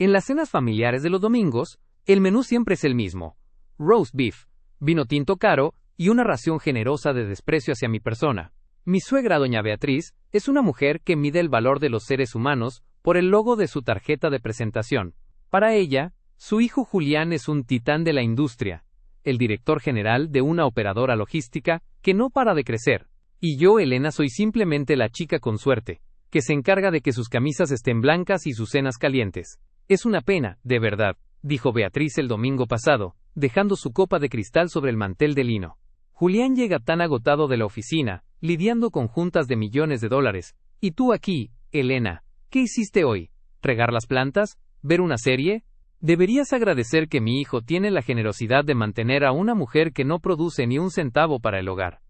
En las cenas familiares de los domingos, el menú siempre es el mismo: roast beef, vino tinto caro y una ración generosa de desprecio hacia mi persona. Mi suegra, doña Beatriz, es una mujer que mide el valor de los seres humanos por el logo de su tarjeta de presentación. Para ella, su hijo Julián es un titán de la industria, el director general de una operadora logística que no para de crecer. Y yo, Elena, soy simplemente la chica con suerte, que se encarga de que sus camisas estén blancas y sus cenas calientes. Es una pena, de verdad, dijo Beatriz el domingo pasado, dejando su copa de cristal sobre el mantel de lino. Julián llega tan agotado de la oficina, lidiando con juntas de millones de dólares. Y tú aquí, Elena, ¿qué hiciste hoy? ¿Regar las plantas? ¿Ver una serie? Deberías agradecer que mi hijo tiene la generosidad de mantener a una mujer que no produce ni un centavo para el hogar.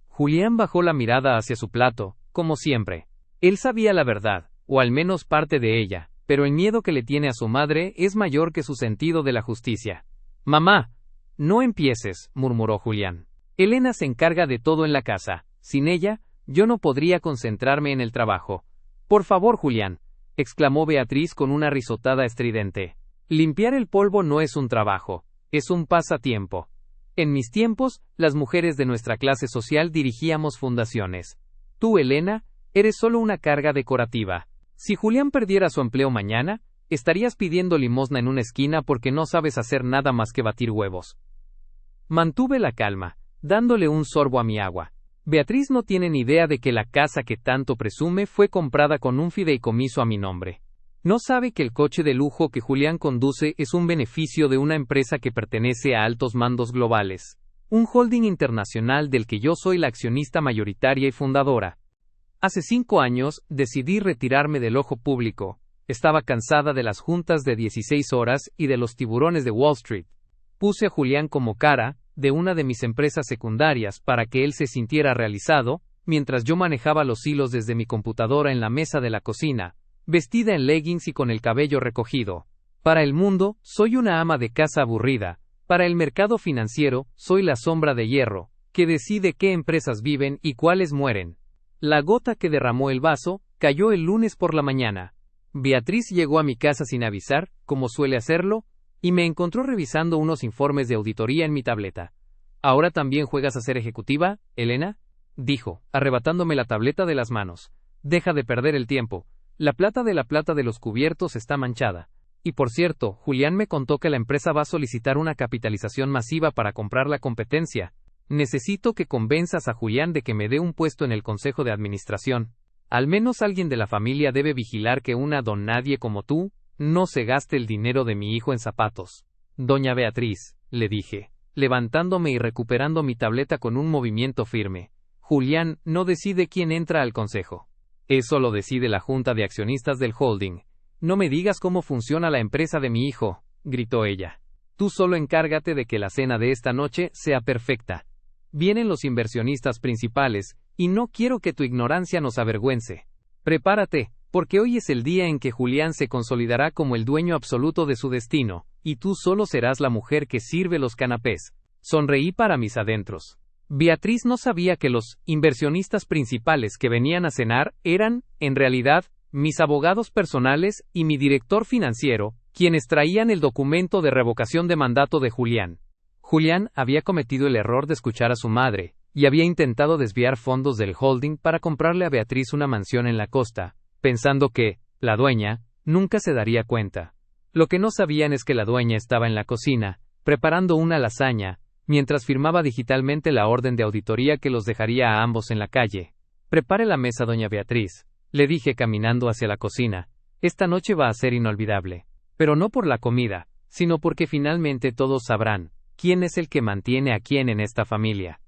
Julián bajó la mirada hacia su plato, como siempre. Él sabía la verdad, o al menos parte de ella, pero el miedo que le tiene a su madre es mayor que su sentido de la justicia. Mamá, no empieces, murmuró Julián. Elena se encarga de todo en la casa. Sin ella, yo no podría concentrarme en el trabajo. Por favor, Julián, exclamó Beatriz con una risotada estridente. Limpiar el polvo no es un trabajo, es un pasatiempo. En mis tiempos, las mujeres de nuestra clase social dirigíamos fundaciones. Tú, Elena, eres solo una carga decorativa. Si Julián perdiera su empleo mañana, estarías pidiendo limosna en una esquina porque no sabes hacer nada más que batir huevos. Mantuve la calma, dándole un sorbo a mi agua. Beatriz no tiene ni idea de que la casa que tanto presume fue comprada con un fideicomiso a mi nombre. No sabe que el coche de lujo que Julián conduce es un beneficio de una empresa que pertenece a altos mandos globales, un holding internacional del que yo soy la accionista mayoritaria y fundadora. Hace 5 años decidí retirarme del ojo público. Estaba cansada de las juntas de 16 horas y de los tiburones de Wall Street. Puse a Julián como cara de una de mis empresas secundarias para que él se sintiera realizado, mientras yo manejaba los hilos desde mi computadora en la mesa de la cocina, vestida en leggings y con el cabello recogido. Para el mundo, soy una ama de casa aburrida. Para el mercado financiero, soy la sombra de hierro, que decide qué empresas viven y cuáles mueren. La gota que derramó el vaso cayó el lunes por la mañana. Beatriz llegó a mi casa sin avisar, como suele hacerlo, y me encontró revisando unos informes de auditoría en mi tableta. ¿Ahora también juegas a ser ejecutiva, Elena?, dijo, arrebatándome la tableta de las manos. Deja de perder el tiempo. La plata de los cubiertos está manchada. Y por cierto, Julián me contó que la empresa va a solicitar una capitalización masiva para comprar la competencia. Necesito que convenzas a Julián de que me dé un puesto en el consejo de administración. Al menos alguien de la familia debe vigilar que una don nadie como tú no se gaste el dinero de mi hijo en zapatos. Doña Beatriz, le dije, levantándome y recuperando mi tableta con un movimiento firme. Julián no decide quién entra al consejo. Eso lo decide la junta de accionistas del holding. No me digas cómo funciona la empresa de mi hijo, gritó ella. Tú solo encárgate de que la cena de esta noche sea perfecta. Vienen los inversionistas principales, y no quiero que tu ignorancia nos avergüence. Prepárate, porque hoy es el día en que Julián se consolidará como el dueño absoluto de su destino, y tú solo serás la mujer que sirve los canapés. Sonreí para mis adentros. Beatriz no sabía que los inversionistas principales que venían a cenar eran, en realidad, mis abogados personales y mi director financiero, quienes traían el documento de revocación de mandato de Julián. Julián había cometido el error de escuchar a su madre, y había intentado desviar fondos del holding para comprarle a Beatriz una mansión en la costa, pensando que, la dueña, nunca se daría cuenta. Lo que no sabían es que la dueña estaba en la cocina, preparando una lasaña, mientras firmaba digitalmente la orden de auditoría que los dejaría a ambos en la calle. Prepare la mesa, doña Beatriz, le dije caminando hacia la cocina. Esta noche va a ser inolvidable. Pero no por la comida, sino porque finalmente todos sabrán quién es el que mantiene a quién en esta familia.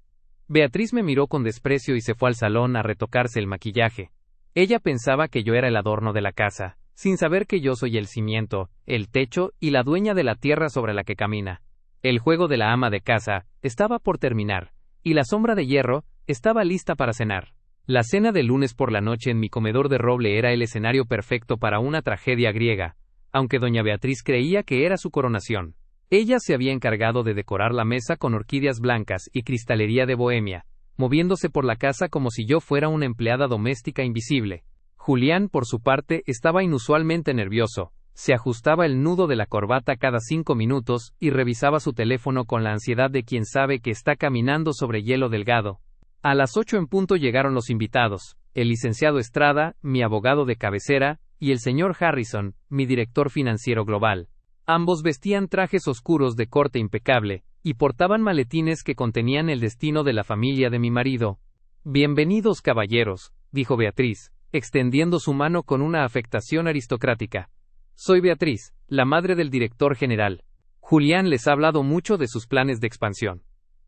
Beatriz me miró con desprecio y se fue al salón a retocarse el maquillaje. Ella pensaba que yo era el adorno de la casa, sin saber que yo soy el cimiento, el techo y la dueña de la tierra sobre la que camina. El juego de la ama de casa estaba por terminar, y la sombra de hierro estaba lista para cenar. La cena del lunes por la noche en mi comedor de roble era el escenario perfecto para una tragedia griega, aunque doña Beatriz creía que era su coronación. Ella se había encargado de decorar la mesa con orquídeas blancas y cristalería de Bohemia, moviéndose por la casa como si yo fuera una empleada doméstica invisible. Julián, por su parte, estaba inusualmente nervioso, Se ajustaba el nudo de la corbata cada 5 minutos y revisaba su teléfono con la ansiedad de quien sabe que está caminando sobre hielo delgado. A las 8 en punto llegaron los invitados, el licenciado Estrada, mi abogado de cabecera, y el señor Harrison, mi director financiero global. Ambos vestían trajes oscuros de corte impecable, y portaban maletines que contenían el destino de la familia de mi marido. Bienvenidos, caballeros, dijo Beatriz, extendiendo su mano con una afectación aristocrática. Soy Beatriz, la madre del director general. Julián les ha hablado mucho de sus planes de expansión.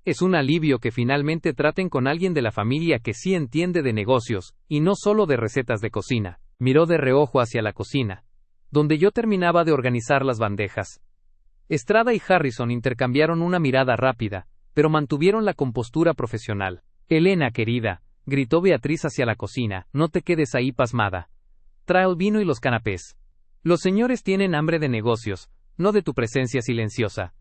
Es un alivio que finalmente traten con alguien de la familia que sí entiende de negocios, y no solo de recetas de cocina. Miró de reojo hacia la cocina, donde yo terminaba de organizar las bandejas. Estrada y Harrison intercambiaron una mirada rápida, pero mantuvieron la compostura profesional. Elena, querida, gritó Beatriz hacia la cocina, no te quedes ahí pasmada. Trae el vino y los canapés. Los señores tienen hambre de negocios, no de tu presencia silenciosa.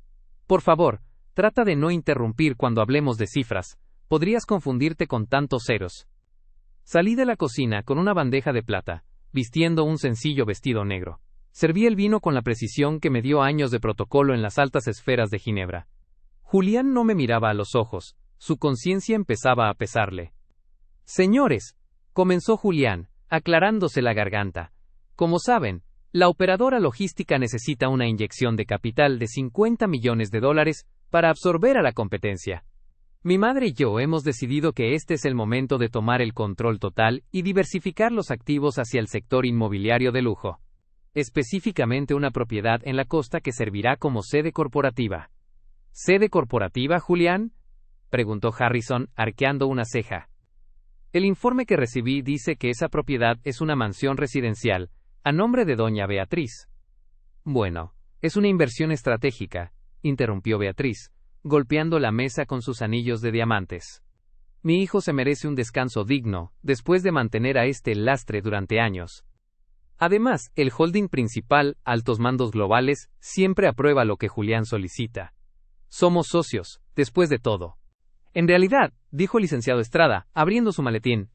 Por favor, trata de no interrumpir cuando hablemos de cifras, podrías confundirte con tantos ceros. Salí de la cocina con una bandeja de plata, vistiendo un sencillo vestido negro. Serví el vino con la precisión que me dio años de protocolo en las altas esferas de Ginebra. Julián no me miraba a los ojos, su conciencia empezaba a pesarle. Señores, comenzó Julián, aclarándose la garganta. Como saben, la operadora logística necesita una inyección de capital de $50 millones para absorber a la competencia. Mi madre y yo hemos decidido que este es el momento de tomar el control total y diversificar los activos hacia el sector inmobiliario de lujo. Específicamente una propiedad en la costa que servirá como sede corporativa. ¿Sede corporativa, Julián?, preguntó Harrison, arqueando una ceja. El informe que recibí dice que esa propiedad es una mansión residencial, a nombre de doña Beatriz. Bueno, es una inversión estratégica, interrumpió Beatriz, golpeando la mesa con sus anillos de diamantes. Mi hijo se merece un descanso digno, después de mantener a este lastre durante años. Además, el holding principal, Altos Mandos Globales, siempre aprueba lo que Julián solicita. Somos socios, después de todo. En realidad, dijo el licenciado Estrada, abriendo su maletín,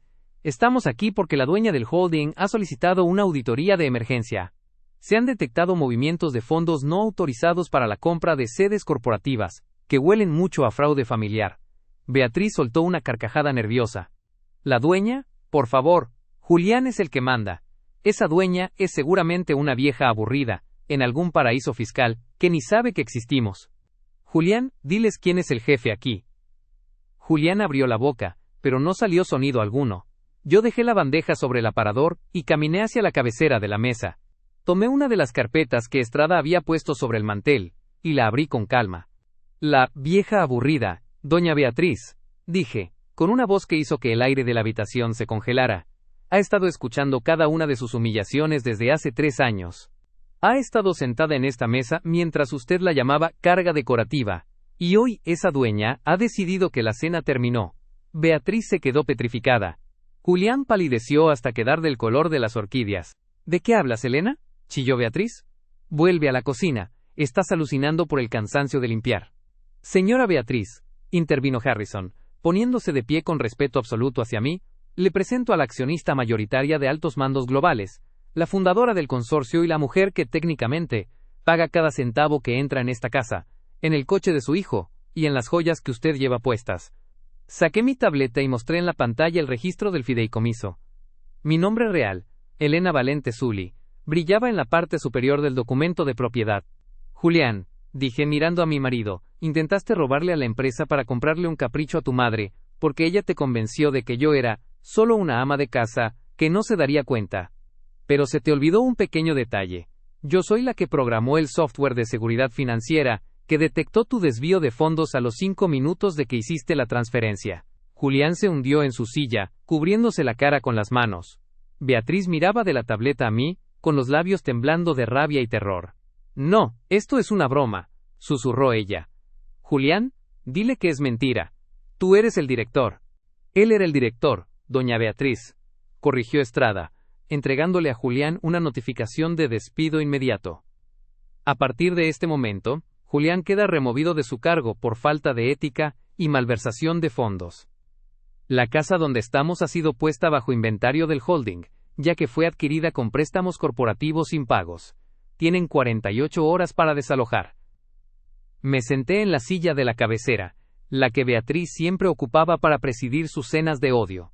estamos aquí porque la dueña del holding ha solicitado una auditoría de emergencia. Se han detectado movimientos de fondos no autorizados para la compra de sedes corporativas, que huelen mucho a fraude familiar. Beatriz soltó una carcajada nerviosa. ¿La dueña? Por favor, Julián es el que manda. Esa dueña es seguramente una vieja aburrida, en algún paraíso fiscal, que ni sabe que existimos. Julián, diles quién es el jefe aquí. Julián abrió la boca, pero no salió sonido alguno. Yo dejé la bandeja sobre el aparador y caminé hacia la cabecera de la mesa. Tomé una de las carpetas que Estrada había puesto sobre el mantel, y la abrí con calma. La vieja aburrida, doña Beatriz, dije, con una voz que hizo que el aire de la habitación se congelara. Ha estado escuchando cada una de sus humillaciones desde hace 3 años. Ha estado sentada en esta mesa mientras usted la llamaba carga decorativa, y hoy esa dueña ha decidido que la cena terminó. Beatriz se quedó petrificada. Julián palideció hasta quedar del color de las orquídeas. ¿De qué hablas, Elena?, chilló Beatriz. Vuelve a la cocina, estás alucinando por el cansancio de limpiar. Señora Beatriz, intervino Harrison, poniéndose de pie con respeto absoluto hacia mí, le presento a la accionista mayoritaria de Altos Mandos Globales, la fundadora del consorcio y la mujer que técnicamente paga cada centavo que entra en esta casa, en el coche de su hijo, y en las joyas que usted lleva puestas. Saqué mi tableta y mostré en la pantalla el registro del fideicomiso. Mi nombre real, Elena Valente Zully, brillaba en la parte superior del documento de propiedad. Julián, dije mirando a mi marido, intentaste robarle a la empresa para comprarle un capricho a tu madre, porque ella te convenció de que yo era solo una ama de casa, que no se daría cuenta. Pero se te olvidó un pequeño detalle. Yo soy la que programó el software de seguridad financiera, que detectó tu desvío de fondos a los 5 minutos de que hiciste la transferencia. Julián se hundió en su silla, cubriéndose la cara con las manos. Beatriz miraba de la tableta a mí, con los labios temblando de rabia y terror. No, esto es una broma, susurró ella. Julián, dile que es mentira. Tú eres el director. Él era el director, doña Beatriz, corrigió Estrada, entregándole a Julián una notificación de despido inmediato. A partir de este momento, Julián queda removido de su cargo por falta de ética y malversación de fondos. La casa donde estamos ha sido puesta bajo inventario del holding, ya que fue adquirida con préstamos corporativos impagos. tienen 48 horas para desalojar. Me senté en la silla de la cabecera, la que Beatriz siempre ocupaba para presidir sus cenas de odio.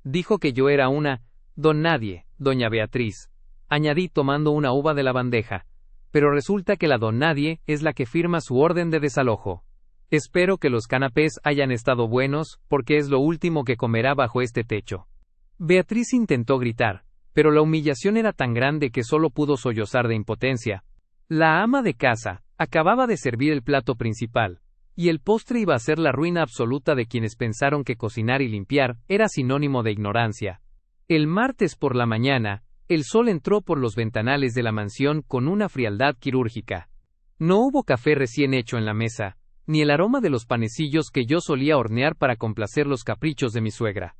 Dijo que yo era una don nadie, doña Beatriz, añadí tomando una uva de la bandeja, pero resulta que la don nadie es la que firma su orden de desalojo. Espero que los canapés hayan estado buenos, porque es lo último que comerá bajo este techo. Beatriz intentó gritar, pero la humillación era tan grande que solo pudo sollozar de impotencia. La ama de casa acababa de servir el plato principal, y el postre iba a ser la ruina absoluta de quienes pensaron que cocinar y limpiar era sinónimo de ignorancia. El martes por la mañana, el sol entró por los ventanales de la mansión con una frialdad quirúrgica. No hubo café recién hecho en la mesa, ni el aroma de los panecillos que yo solía hornear para complacer los caprichos de mi suegra.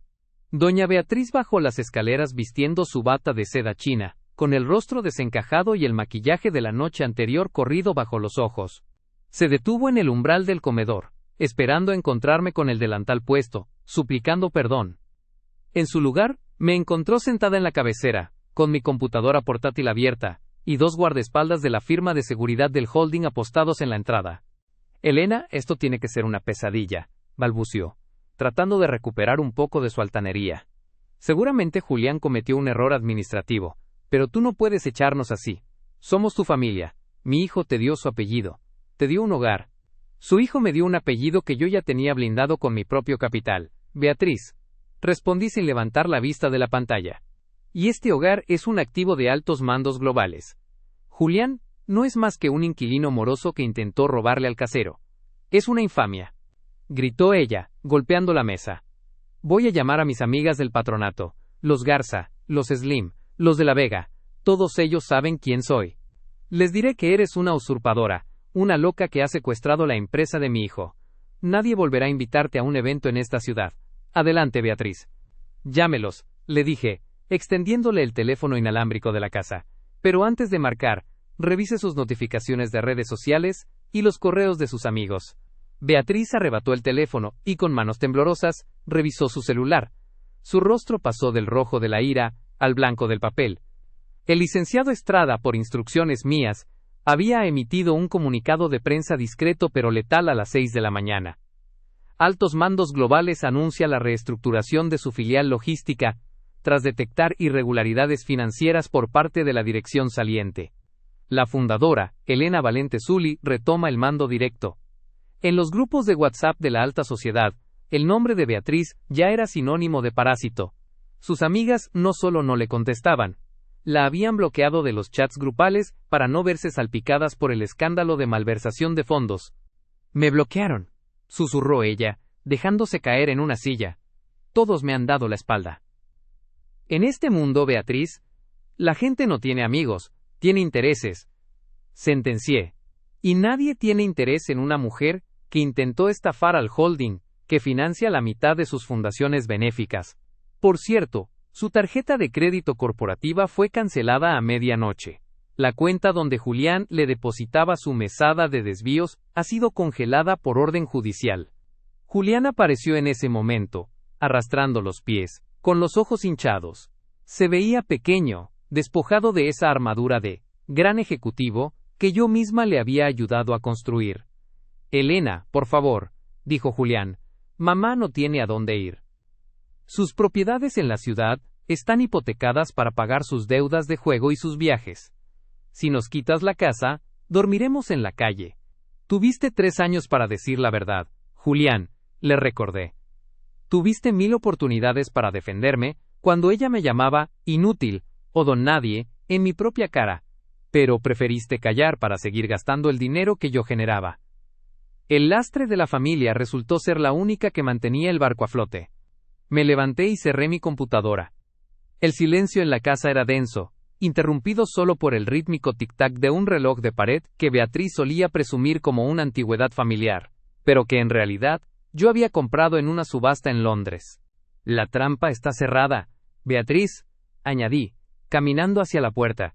Doña Beatriz bajó las escaleras vistiendo su bata de seda china, con el rostro desencajado y el maquillaje de la noche anterior corrido bajo los ojos. Se detuvo en el umbral del comedor, esperando encontrarme con el delantal puesto, suplicando perdón. En su lugar, me encontró sentada en la cabecera, con mi computadora portátil abierta, y dos guardaespaldas de la firma de seguridad del holding apostados en la entrada. Elena, esto tiene que ser una pesadilla, balbució, tratando de recuperar un poco de su altanería. Seguramente Julián cometió un error administrativo, pero tú no puedes echarnos así. Somos tu familia. Mi hijo te dio su apellido. Te dio un hogar. Su hijo me dio un apellido que yo ya tenía blindado con mi propio capital. Beatriz. Respondí sin levantar la vista de la pantalla. Y este hogar es un activo de altos mandos globales. Julián no es más que un inquilino moroso que intentó robarle al casero. Es una infamia. Gritó ella, golpeando la mesa. Voy a llamar a mis amigas del patronato, los Garza, los Slim, los de la Vega, todos ellos saben quién soy. Les diré que eres una usurpadora, una loca que ha secuestrado la empresa de mi hijo. Nadie volverá a invitarte a un evento en esta ciudad. Adelante, Beatriz. Llámelos, le dije, extendiéndole el teléfono inalámbrico de la casa. Pero antes de marcar, revise sus notificaciones de redes sociales y los correos de sus amigos. Beatriz arrebató el teléfono y con manos temblorosas, revisó su celular. Su rostro pasó del rojo de la ira al blanco del papel. El licenciado Estrada, por instrucciones mías, había emitido un comunicado de prensa discreto pero letal a las 6 de la mañana. Altos mandos globales anuncia la reestructuración de su filial logística, tras detectar irregularidades financieras por parte de la dirección saliente. La fundadora, Elena Valente Zully, retoma el mando directo. En los grupos de WhatsApp de la alta sociedad, el nombre de Beatriz ya era sinónimo de parásito. Sus amigas no solo no le contestaban, la habían bloqueado de los chats grupales para no verse salpicadas por el escándalo de malversación de fondos. Me bloquearon, susurró ella, dejándose caer en una silla. Todos me han dado la espalda. En este mundo, Beatriz, la gente no tiene amigos, tiene intereses. Sentencié. Y nadie tiene interés en una mujer que intentó estafar al holding, que financia la mitad de sus fundaciones benéficas. Por cierto, su tarjeta de crédito corporativa fue cancelada a medianoche. La cuenta donde Julián le depositaba su mesada de desvíos ha sido congelada por orden judicial. Julián apareció en ese momento, arrastrando los pies, con los ojos hinchados. Se veía pequeño, despojado de esa armadura de gran ejecutivo que yo misma le había ayudado a construir. Elena, por favor, dijo Julián, mamá no tiene a dónde ir. Sus propiedades en la ciudad están hipotecadas para pagar sus deudas de juego y sus viajes. Si nos quitas la casa, dormiremos en la calle. Tuviste 3 años para decir la verdad, Julián, le recordé. Tuviste 1000 oportunidades para defenderme, cuando ella me llamaba inútil, o don nadie, en mi propia cara, pero preferiste callar para seguir gastando el dinero que yo generaba. El lastre de la familia resultó ser la única que mantenía el barco a flote. Me levanté y cerré mi computadora. El silencio en la casa era denso, interrumpido solo por el rítmico tic-tac de un reloj de pared que Beatriz solía presumir como una antigüedad familiar, pero que en realidad yo había comprado en una subasta en Londres. La trampa está cerrada, Beatriz, añadí, caminando hacia la puerta.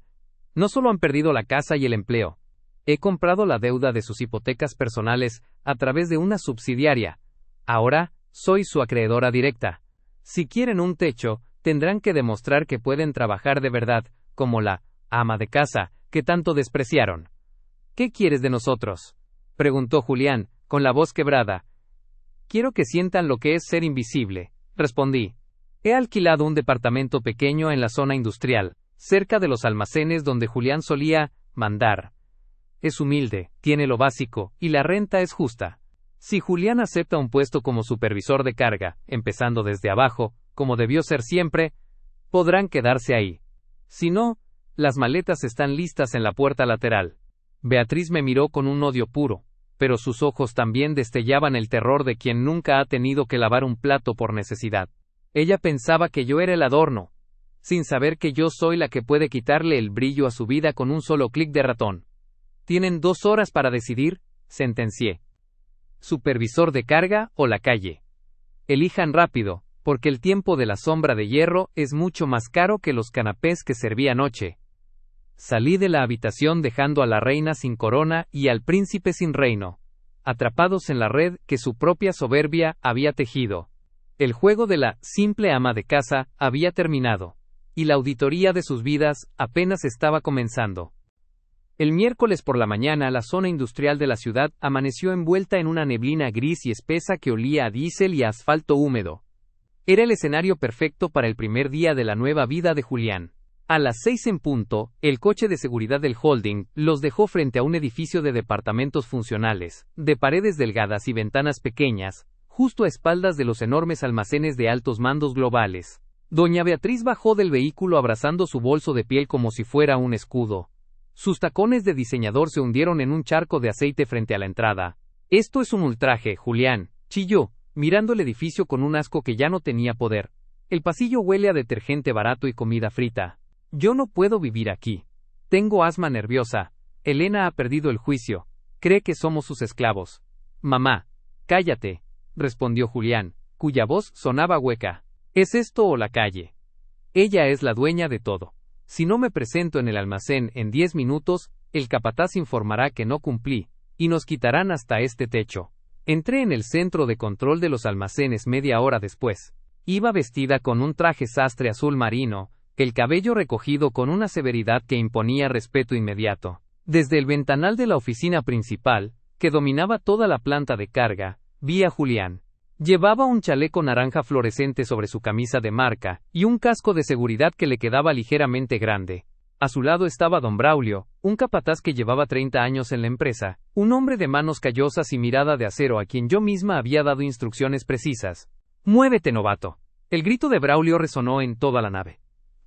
No solo han perdido la casa y el empleo. He comprado la deuda de sus hipotecas personales a través de una subsidiaria. Ahora, soy su acreedora directa. Si quieren un techo, tendrán que demostrar que pueden trabajar de verdad, como la ama de casa, que tanto despreciaron. ¿Qué quieres de nosotros?, preguntó Julián, con la voz quebrada. Quiero que sientan lo que es ser invisible, respondí. He alquilado un departamento pequeño en la zona industrial, cerca de los almacenes donde Julián solía mandar. Es humilde, tiene lo básico, y la renta es justa. Si Julián acepta un puesto como supervisor de carga, empezando desde abajo, como debió ser siempre, podrán quedarse ahí. Si no, las maletas están listas en la puerta lateral. Beatriz me miró con un odio puro, pero sus ojos también destellaban el terror de quien nunca ha tenido que lavar un plato por necesidad. Ella pensaba que yo era el adorno, sin saber que yo soy la que puede quitarle el brillo a su vida con un solo clic de ratón. Tienen 2 horas para decidir, sentencié. Supervisor de carga o la calle. Elijan rápido, porque el tiempo de la sombra de hierro es mucho más caro que los canapés que serví anoche. Salí de la habitación dejando a la reina sin corona y al príncipe sin reino, atrapados en la red que su propia soberbia había tejido. El juego de la simple ama de casa había terminado, y la auditoría de sus vidas apenas estaba comenzando. El miércoles por la mañana la zona industrial de la ciudad amaneció envuelta en una neblina gris y espesa que olía a diésel y a asfalto húmedo. Era el escenario perfecto para el primer día de la nueva vida de Julián. A las 6 en punto, el coche de seguridad del holding los dejó frente a un edificio de departamentos funcionales, de paredes delgadas y ventanas pequeñas, justo a espaldas de los enormes almacenes de altos mandos globales. Doña Beatriz bajó del vehículo abrazando su bolso de piel como si fuera un escudo. Sus tacones de diseñador se hundieron en un charco de aceite frente a la entrada. Esto es un ultraje, Julián, chilló, mirando el edificio con un asco que ya no tenía poder. El pasillo huele a detergente barato y comida frita. Yo no puedo vivir aquí. Tengo asma nerviosa. Elena ha perdido el juicio. Cree que somos sus esclavos. Mamá, cállate, respondió Julián, cuya voz sonaba hueca. ¿Es esto o la calle? Ella es la dueña de todo. Si no me presento en el almacén en 10 minutos, el capataz informará que no cumplí, y nos quitarán hasta este techo. Entré en el centro de control de los almacenes media hora después. Iba vestida con un traje sastre azul marino, el cabello recogido con una severidad que imponía respeto inmediato. Desde el ventanal de la oficina principal, que dominaba toda la planta de carga, vi a Julián. Llevaba un chaleco naranja fluorescente sobre su camisa de marca, y un casco de seguridad que le quedaba ligeramente grande. A su lado estaba don Braulio, un capataz que llevaba 30 años en la empresa, un hombre de manos callosas y mirada de acero a quien yo misma había dado instrucciones precisas. «¡Muévete, novato!». El grito de Braulio resonó en toda la nave.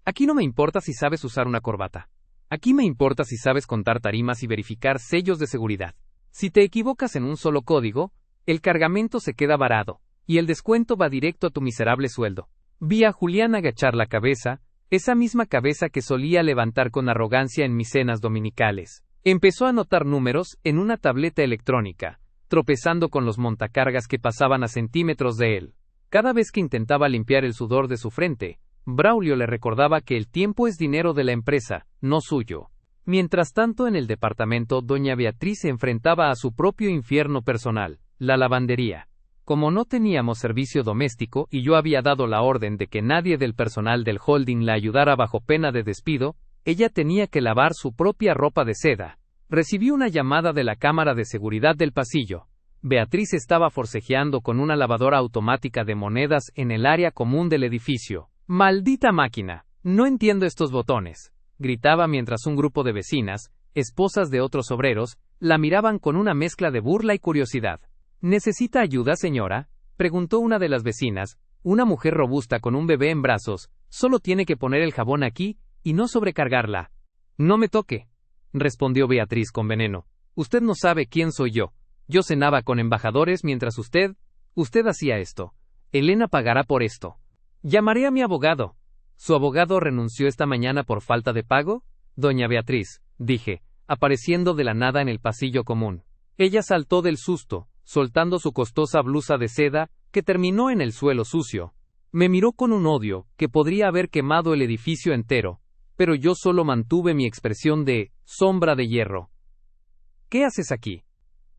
«Aquí no me importa si sabes usar una corbata. Aquí me importa si sabes contar tarimas y verificar sellos de seguridad. Si te equivocas en un solo código, el cargamento se queda varado, y el descuento va directo a tu miserable sueldo». Vi a Julián agachar la cabeza, esa misma cabeza que solía levantar con arrogancia en mis cenas dominicales. Empezó a anotar números en una tableta electrónica, tropezando con los montacargas que pasaban a centímetros de él. Cada vez que intentaba limpiar el sudor de su frente, Braulio le recordaba que el tiempo es dinero de la empresa, no suyo. Mientras tanto, en el departamento, doña Beatriz se enfrentaba a su propio infierno personal, la lavandería. Como no teníamos servicio doméstico y yo había dado la orden de que nadie del personal del holding la ayudara bajo pena de despido, ella tenía que lavar su propia ropa de seda. Recibí una llamada de la cámara de seguridad del pasillo. Beatriz estaba forcejeando con una lavadora automática de monedas en el área común del edificio. «¡Maldita máquina! No entiendo estos botones», gritaba mientras un grupo de vecinas, esposas de otros obreros, la miraban con una mezcla de burla y curiosidad. «¿Necesita ayuda, señora?», preguntó una de las vecinas, una mujer robusta con un bebé en brazos. «Solo tiene que poner el jabón aquí, y no sobrecargarla». «No me toque», respondió Beatriz con veneno. «Usted no sabe quién soy yo. Yo cenaba con embajadores mientras usted hacía esto. Elena pagará por esto. Llamaré a mi abogado». «¿Su abogado renunció esta mañana por falta de pago?». «Doña Beatriz», dije, apareciendo de la nada en el pasillo común. Ella saltó del susto, soltando su costosa blusa de seda, que terminó en el suelo sucio. Me miró con un odio, que podría haber quemado el edificio entero, pero yo solo mantuve mi expresión de sombra de hierro. «¿Qué haces aquí?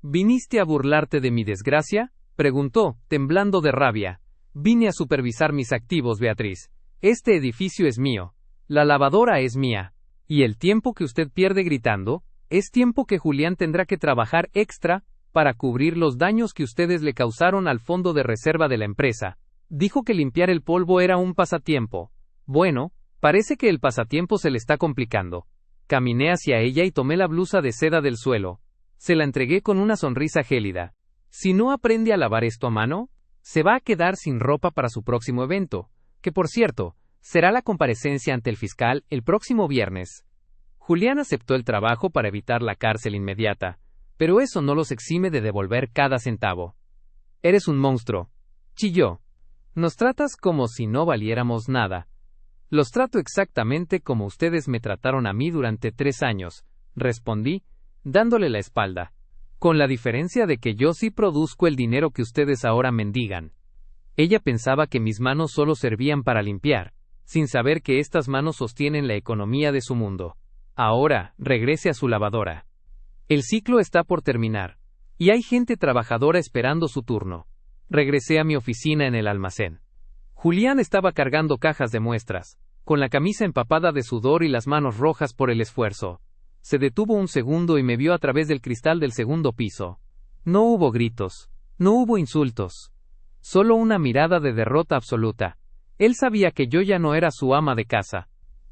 ¿Viniste a burlarte de mi desgracia?», preguntó, temblando de rabia. «Vine a supervisar mis activos, Beatriz. Este edificio es mío. La lavadora es mía». Y el tiempo que usted pierde gritando, es tiempo que Julián tendrá que trabajar extra para cubrir los daños que ustedes le causaron al fondo de reserva de la empresa. Dijo que limpiar el polvo era un pasatiempo. Bueno, parece que el pasatiempo se le está complicando. Caminé hacia ella y tomé la blusa de seda del suelo. Se la entregué con una sonrisa gélida. Si no aprende a lavar esto a mano, se va a quedar sin ropa para su próximo evento, que por cierto, será la comparecencia ante el fiscal el próximo viernes. Julián aceptó el trabajo para evitar la cárcel inmediata, pero eso no los exime de devolver cada centavo. Eres un monstruo, chilló. Nos tratas como si no valiéramos nada. Los trato exactamente como ustedes me trataron a mí durante 3 años, respondí, dándole la espalda, con la diferencia de que yo sí produzco el dinero que ustedes ahora mendigan. Ella pensaba que mis manos solo servían para limpiar, sin saber que estas manos sostienen la economía de su mundo. Ahora, regrese a su lavadora. El ciclo está por terminar, y hay gente trabajadora esperando su turno. Regresé a mi oficina en el almacén. Julián estaba cargando cajas de muestras, con la camisa empapada de sudor y las manos rojas por el esfuerzo. Se detuvo un segundo y me vio a través del cristal del segundo piso. No hubo gritos, no hubo insultos. Solo una mirada de derrota absoluta. Él sabía que yo ya no era su ama de casa.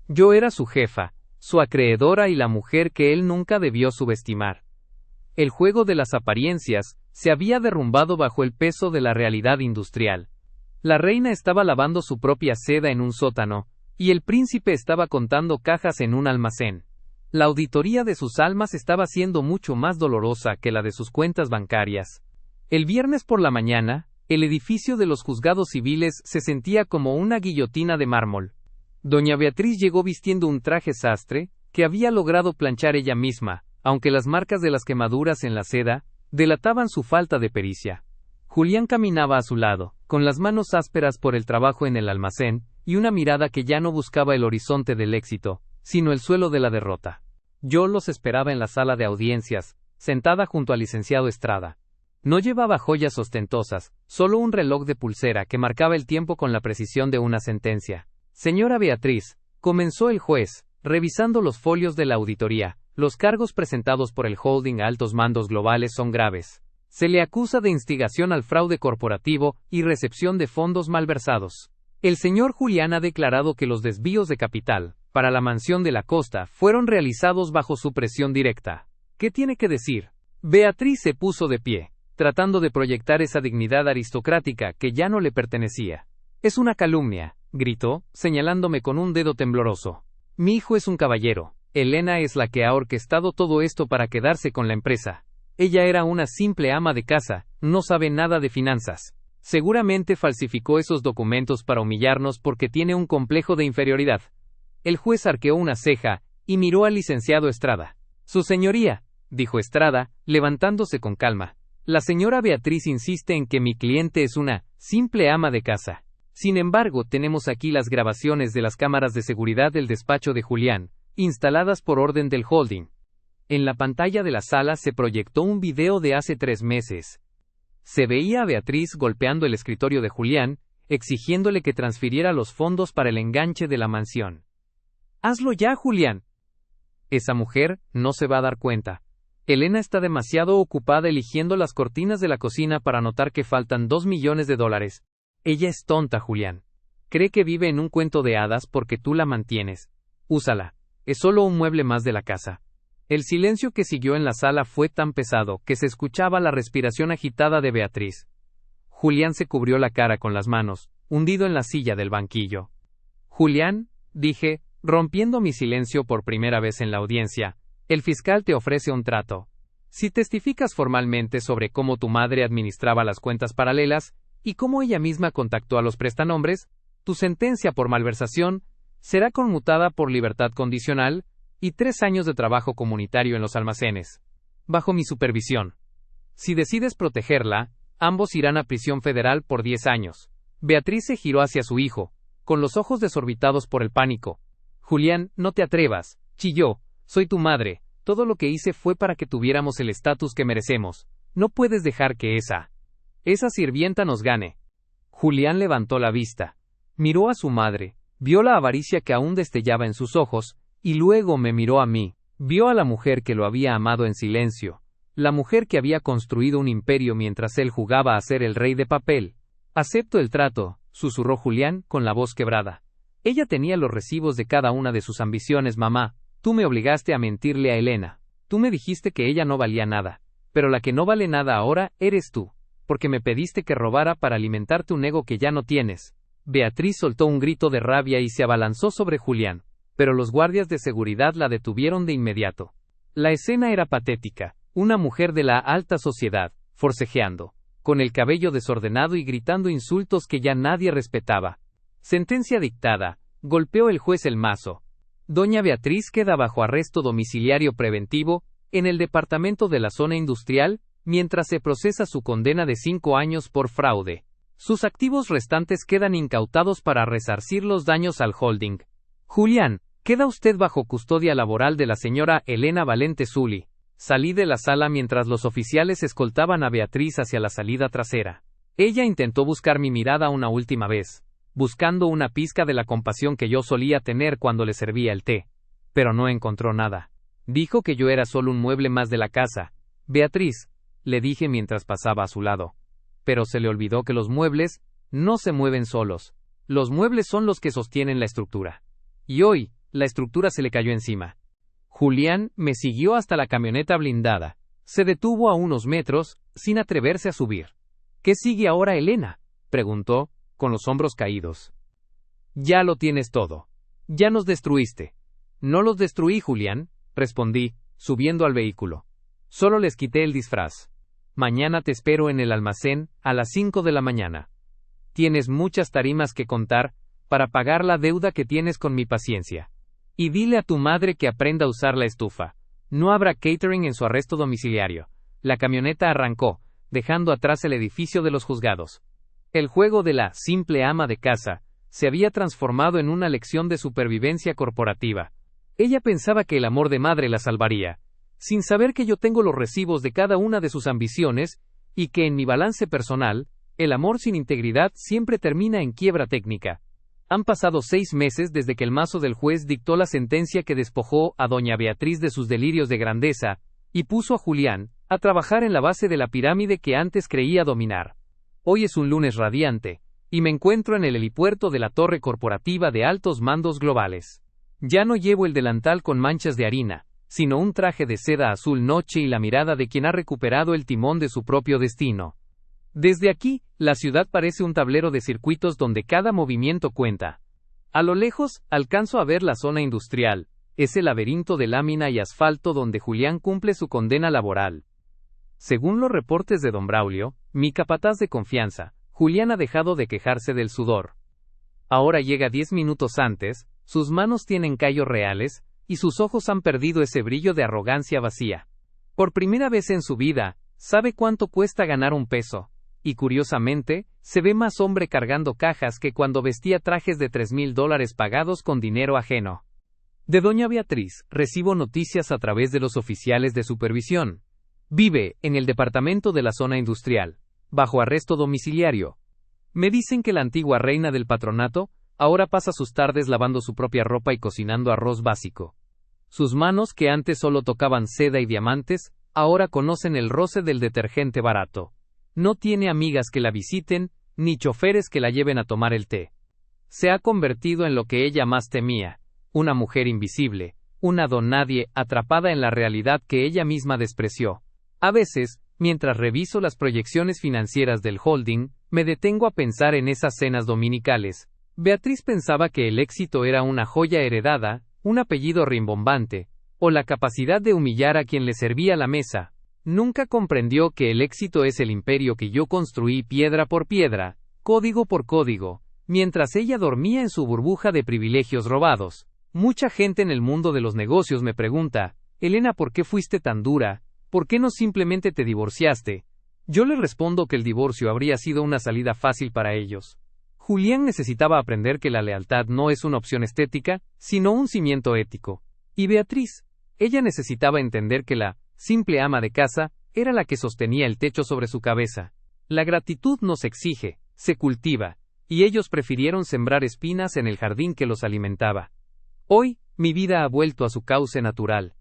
Yo era su jefa, su acreedora y la mujer que él nunca debió subestimar. El juego de las apariencias se había derrumbado bajo el peso de la realidad industrial. La reina estaba lavando su propia seda en un sótano, y el príncipe estaba contando cajas en un almacén. La auditoría de sus almas estaba siendo mucho más dolorosa que la de sus cuentas bancarias. El viernes por la mañana, el edificio de los juzgados civiles se sentía como una guillotina de mármol. Doña Beatriz llegó vistiendo un traje sastre, que había logrado planchar ella misma, aunque las marcas de las quemaduras en la seda delataban su falta de pericia. Julián caminaba a su lado, con las manos ásperas por el trabajo en el almacén, y una mirada que ya no buscaba el horizonte del éxito, sino el suelo de la derrota. Yo los esperaba en la sala de audiencias, sentada junto al licenciado Estrada. No llevaba joyas ostentosas, solo un reloj de pulsera que marcaba el tiempo con la precisión de una sentencia. Señora Beatriz, comenzó el juez, revisando los folios de la auditoría, los cargos presentados por el holding a altos mandos globales son graves. Se le acusa de instigación al fraude corporativo y recepción de fondos malversados. El señor Julián ha declarado que los desvíos de capital para la mansión de la Costa fueron realizados bajo su presión directa. ¿Qué tiene que decir? Beatriz se puso de pie, tratando de proyectar esa dignidad aristocrática que ya no le pertenecía. Es una calumnia, gritó, señalándome con un dedo tembloroso. Mi hijo es un caballero. Elena es la que ha orquestado todo esto para quedarse con la empresa. Ella era una simple ama de casa, no sabe nada de finanzas. Seguramente falsificó esos documentos para humillarnos porque tiene un complejo de inferioridad. El juez arqueó una ceja y miró al licenciado Estrada. Su señoría, dijo Estrada, levantándose con calma. La señora Beatriz insiste en que mi cliente es una simple ama de casa. Sin embargo, tenemos aquí las grabaciones de las cámaras de seguridad del despacho de Julián, instaladas por orden del holding. En la pantalla de la sala se proyectó un video de hace 3 meses. Se veía a Beatriz golpeando el escritorio de Julián, exigiéndole que transfiriera los fondos para el enganche de la mansión. ¡Hazlo ya, Julián! Esa mujer no se va a dar cuenta. Elena está demasiado ocupada eligiendo las cortinas de la cocina para notar que faltan $2 millones. Ella es tonta, Julián. Cree que vive en un cuento de hadas porque tú la mantienes. Úsala. Es solo un mueble más de la casa. El silencio que siguió en la sala fue tan pesado que se escuchaba la respiración agitada de Beatriz. Julián se cubrió la cara con las manos, hundido en la silla del banquillo. Julián, dije, rompiendo mi silencio por primera vez en la audiencia, el fiscal te ofrece un trato. Si testificas formalmente sobre cómo tu madre administraba las cuentas paralelas y cómo ella misma contactó a los prestanombres, tu sentencia por malversación será conmutada por libertad condicional y 3 años de trabajo comunitario en los almacenes, bajo mi supervisión. Si decides protegerla, ambos irán a prisión federal por 10 años. Beatriz se giró hacia su hijo, con los ojos desorbitados por el pánico. Julián, no te atrevas, chilló, soy tu madre, todo lo que hice fue para que tuviéramos el estatus que merecemos. No puedes dejar que esa sirvienta nos gane. Julián levantó la vista, miró a su madre, vio la avaricia que aún destellaba en sus ojos, Y luego me miró a mí. Vio a la mujer que lo había amado en silencio. La mujer que había construido un imperio mientras él jugaba a ser el rey de papel. Acepto el trato, susurró Julián, con la voz quebrada. Ella tenía los recibos de cada una de sus ambiciones, mamá. Tú me obligaste a mentirle a Elena. Tú me dijiste que ella no valía nada. Pero la que no vale nada ahora, eres tú. Porque me pediste que robara para alimentarte un ego que ya no tienes. Beatriz soltó un grito de rabia y se abalanzó sobre Julián. Pero los guardias de seguridad la detuvieron de inmediato. La escena era patética. Una mujer de la alta sociedad, forcejeando, con el cabello desordenado y gritando insultos que ya nadie respetaba. Sentencia dictada, golpeó el juez el mazo. Doña Beatriz queda bajo arresto domiciliario preventivo, en el departamento de la zona industrial, mientras se procesa su condena de 5 años por fraude. Sus activos restantes quedan incautados para resarcir los daños al holding. Julián, queda usted bajo custodia laboral de la señora Elena Valente Zully. Salí de la sala mientras los oficiales escoltaban a Beatriz hacia la salida trasera. Ella intentó buscar mi mirada una última vez, buscando una pizca de la compasión que yo solía tener cuando le servía el té. Pero no encontró nada. Dijo que yo era solo un mueble más de la casa. Beatriz, le dije mientras pasaba a su lado. Pero se le olvidó que los muebles no se mueven solos. Los muebles son los que sostienen la estructura. Y hoy, la estructura se le cayó encima. Julián me siguió hasta la camioneta blindada. Se detuvo a unos metros, sin atreverse a subir. ¿Qué sigue ahora, Elena?, preguntó, con los hombros caídos. Ya lo tienes todo. Ya nos destruiste. No los destruí, Julián, respondí, subiendo al vehículo. Solo les quité el disfraz. Mañana te espero en el almacén, a las 5 de la mañana. Tienes muchas tarimas que contar, para pagar la deuda que tienes con mi paciencia. Y dile a tu madre que aprenda a usar la estufa. No habrá catering en su arresto domiciliario. La camioneta arrancó, dejando atrás el edificio de los juzgados. El juego de la simple ama de casa se había transformado en una lección de supervivencia corporativa. Ella pensaba que el amor de madre la salvaría, sin saber que yo tengo los recibos de cada una de sus ambiciones, y que en mi balance personal, el amor sin integridad siempre termina en quiebra técnica. Han pasado 6 meses desde que el mazo del juez dictó la sentencia que despojó a doña Beatriz de sus delirios de grandeza, y puso a Julián a trabajar en la base de la pirámide que antes creía dominar. Hoy es un lunes radiante, y me encuentro en el helipuerto de la torre corporativa de altos mandos globales. Ya no llevo el delantal con manchas de harina, sino un traje de seda azul noche y la mirada de quien ha recuperado el timón de su propio destino. Desde aquí, la ciudad parece un tablero de circuitos donde cada movimiento cuenta. A lo lejos, alcanzo a ver la zona industrial, ese laberinto de lámina y asfalto donde Julián cumple su condena laboral. Según los reportes de don Braulio, mi capataz de confianza, Julián ha dejado de quejarse del sudor. Ahora llega 10 minutos antes, sus manos tienen callos reales, y sus ojos han perdido ese brillo de arrogancia vacía. Por primera vez en su vida, sabe cuánto cuesta ganar un peso. Y curiosamente, se ve más hombre cargando cajas que cuando vestía trajes de $3,000 pagados con dinero ajeno. De doña Beatriz, recibo noticias a través de los oficiales de supervisión. Vive en el departamento de la zona industrial, bajo arresto domiciliario. Me dicen que la antigua reina del patronato, ahora pasa sus tardes lavando su propia ropa y cocinando arroz básico. Sus manos, que antes solo tocaban seda y diamantes, ahora conocen el roce del detergente barato. No tiene amigas que la visiten, ni choferes que la lleven a tomar el té. Se ha convertido en lo que ella más temía, una mujer invisible, una donadie atrapada en la realidad que ella misma despreció. A veces, mientras reviso las proyecciones financieras del holding, me detengo a pensar en esas cenas dominicales. Beatriz pensaba que el éxito era una joya heredada, un apellido rimbombante, o la capacidad de humillar a quien le servía la mesa. Nunca comprendió que el éxito es el imperio que yo construí piedra por piedra, código por código, mientras ella dormía en su burbuja de privilegios robados. Mucha gente en el mundo de los negocios me pregunta, Elena, ¿por qué fuiste tan dura? ¿Por qué no simplemente te divorciaste? Yo le respondo que el divorcio habría sido una salida fácil para ellos. Julián necesitaba aprender que la lealtad no es una opción estética, sino un cimiento ético. Y Beatriz, ella necesitaba entender que la simple ama de casa era la que sostenía el techo sobre su cabeza. La gratitud no se exige, se cultiva, y ellos prefirieron sembrar espinas en el jardín que los alimentaba. Hoy, mi vida ha vuelto a su cauce natural.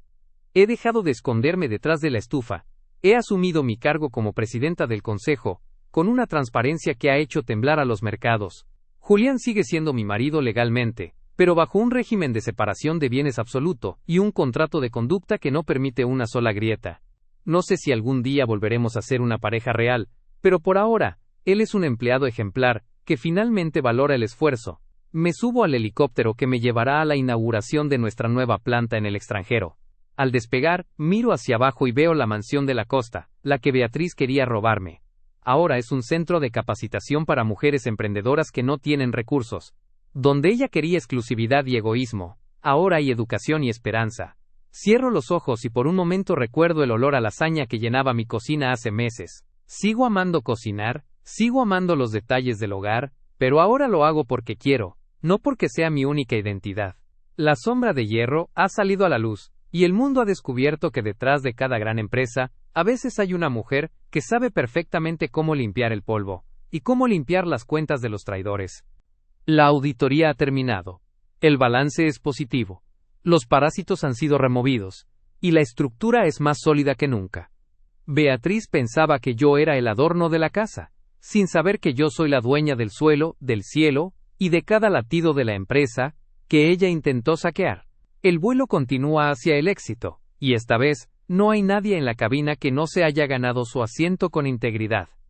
He dejado de esconderme detrás de la estufa. He asumido mi cargo como presidenta del consejo, con una transparencia que ha hecho temblar a los mercados. Julián sigue siendo mi marido legalmente, pero bajo un régimen de separación de bienes absoluto y un contrato de conducta que no permite una sola grieta. No sé si algún día volveremos a ser una pareja real, pero por ahora, él es un empleado ejemplar, que finalmente valora el esfuerzo. Me subo al helicóptero que me llevará a la inauguración de nuestra nueva planta en el extranjero. Al despegar, miro hacia abajo y veo la mansión de la costa, la que Beatriz quería robarme. Ahora es un centro de capacitación para mujeres emprendedoras que no tienen recursos. Donde ella quería exclusividad y egoísmo, ahora hay educación y esperanza. Cierro los ojos y por un momento recuerdo el olor a lasaña que llenaba mi cocina hace meses. Sigo amando cocinar, sigo amando los detalles del hogar, pero ahora lo hago porque quiero, no porque sea mi única identidad. La sombra de hierro ha salido a la luz, y el mundo ha descubierto que detrás de cada gran empresa, a veces hay una mujer que sabe perfectamente cómo limpiar el polvo, y cómo limpiar las cuentas de los traidores. La auditoría ha terminado. El balance es positivo. Los parásitos han sido removidos, y la estructura es más sólida que nunca. Beatriz pensaba que yo era el adorno de la casa, sin saber que yo soy la dueña del suelo, del cielo, y de cada latido de la empresa, que ella intentó saquear. El vuelo continúa hacia el éxito, y esta vez, no hay nadie en la cabina que no se haya ganado su asiento con integridad.